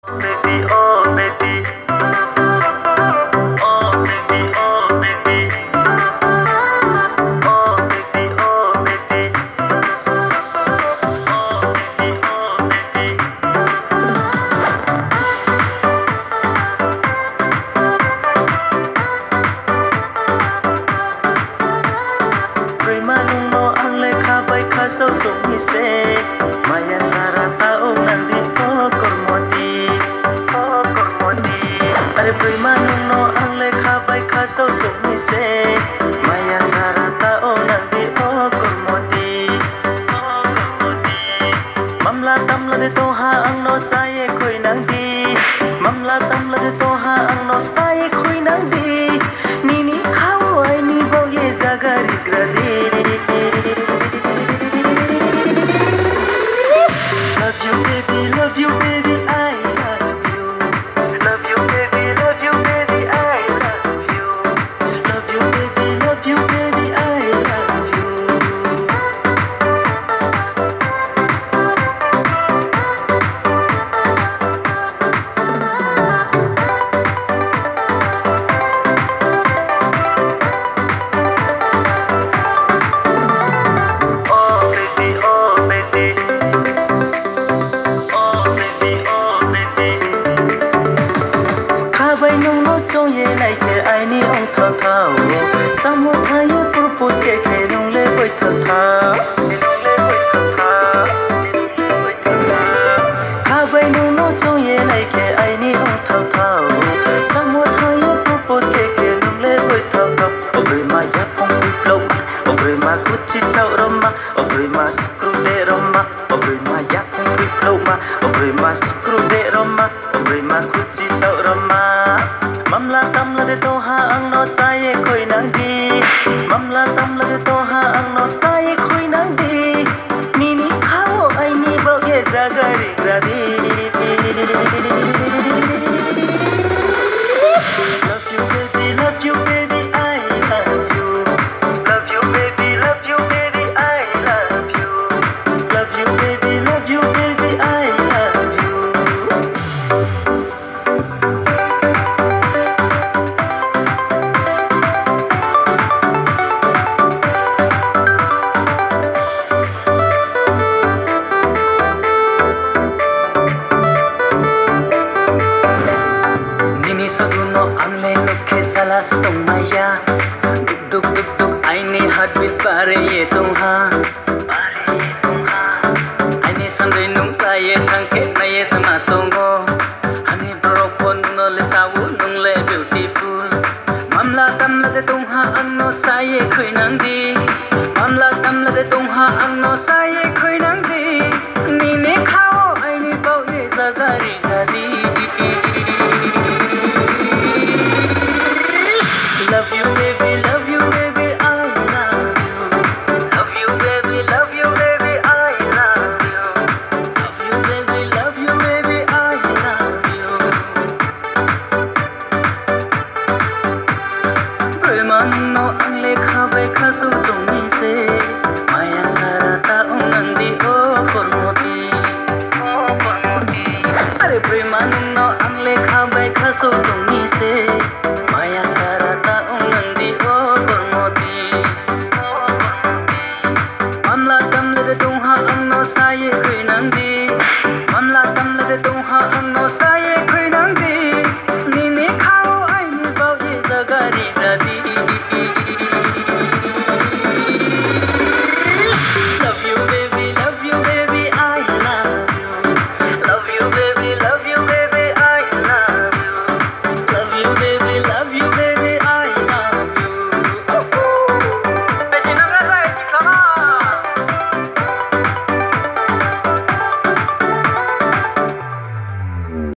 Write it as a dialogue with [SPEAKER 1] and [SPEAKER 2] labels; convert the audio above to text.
[SPEAKER 1] Baby, oh baby, oh baby, oh baby, oh baby, oh baby, oh baby, oh baby. Prima nungno ang lekha bay khaso tumi se, maya sarata o nandi o kormoti. Are prima nungno ang lekha bay khaso tumi se, maya sarata o nandi o kormoti. Mamla tamla de toha ang no saye khoi nangdi, mamla tamla de toha ang no saye khoi nangdi. Nini khao ai ni bo ye jagari gradi. Love you baby, love you baby, I love you. Love you baby, love you baby, I love you. Love you baby, love you baby, I love you. Oh baby, oh baby. Oh baby, oh baby. Khabai nung no chong ye lai ke ai ni ong tha tha o. Samo tha ye propose ke nung le boi tha tha. Khabai nung no chong ye lai ke ai ni ong tha tha o. Samo tha ye propose ke nung le boi tha tha. Obre ma ya pong pi flow. Obre ma kuchi chau roma. Obre ma screw de roma. Obre ma ya pong pi flow ma. Obre ma screw de roma. Obre ma kuchi chau roma. Mamla tamla de toha ang no saye khoi nang di. Mamla tamla de toha ang no saye khoi nang di. Nini khao ai ni bo ye jagari gradi. Love you baby, love you baby, I love you. Love you baby, love you baby, I love you. Love you baby, love you baby, I love you. Nini saguno ang lenok ke sala sa tong maya. Duk duk duk ai ni heartbeat pare ye tong ha. Ai ni sangai nung ta ye thang ke na ye sama tong go. Hani brok pon no le sawu nung le beautiful. Mamla tamla de tong ha ang no sa ye khoi nang di. Mamla tamla de tong ha ang no sa ye khoi nang di. Nini khao ai ni bau ye sagari gadi. Love you baby, love you baby, I love you. Love you baby, love you baby, I love you. Love you baby, love you baby, I love you. Premanno ang lekha bay khasu tumi se. Maya sarata unandi o kormoti. Oh kormoti. Are premanno ang lekha bay khasu tumi se. Maya sarata unandi o kormoti. Oh kormoti. Mamla tamla de tungha ang no saye khoi nandi. Mamla tamla de tungha ang no saye khoi